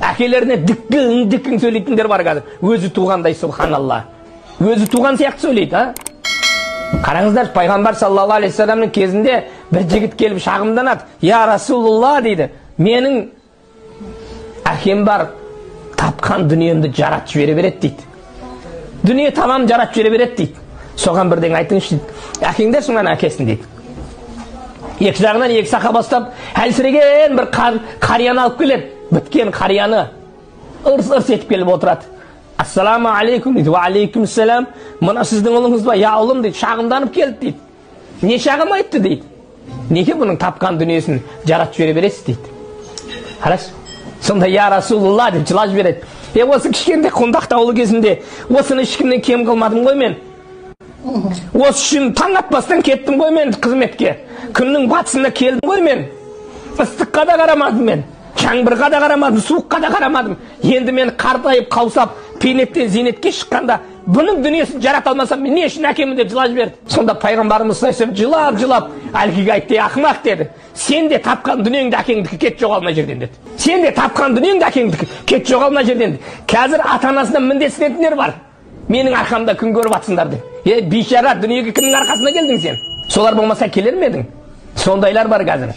әкелеріне діккің сөйлейтіндер бар қазір. Өзі туғандай, субханалла. Өзі туған сияқты сөйлейді, а? Қараңыздар, пайғамбар саллаллаху алейхи вассаламның кезінде бір жігіт келіп шағымданады. Я Расулулла дейді. Менің әкем бар, тапқан дүниемді жаратып жібере береді дейді. Дүние тамам жаратып жібере береді дейді. Соған бірден айтыңызшы дейді. Әкеңдер соңған әкесін дейді. Екі жағынан екі сақа бастап, әлсіреген бір қарияны алып келеді. Біткен қарияны ырс етіп келіп отырады. Ассаламу алейкум дейді. Ва алейкум салам. Мына сіздің ұлыңыз ба? Я ұлым дейді. Шағымданып келді дейді. Не шағым айтты дейді. Неге бұның тапқан дүниесін жаратып жібере бересіз дейді. Қараш. Сонда я Расулулла деп жылап жібереді. Осы кішкентай құндақтаулы кезінде осыны ешкімнен кем қылмадым ғой мен. Осы үшін таң атпастан кеттім ғой мен қызметке. Күннің батысында келдім ғой мен. Ыстыққа да қарамадым мен. Жаңбырға да қарамадым, суыққа да қарамадым. Енді мен қартайып қаусап, пейнеттен зейнетке шыққанда бұның дүниесін жарата алмасам, мен не үшін әкемін деп жылап жіберді. Сонда пайғамбарымыз жылап, әлгіге айтты, ақымақ деді. Сен де тапқан дүниеңді әкеңдікі кет жоғалма жерден деді. Сен де тапқан дүниеңді әкеңдікі кет жоғалма жерден деді. Қазір ата-анасынан міндетсінетіндер бар. Менің арқамда күн көріп атсындар деп. Бейшара, дүниеге кімнің арқасына келдің сен? Солар болмаса келер ме едің? Сондайлар бар қазір.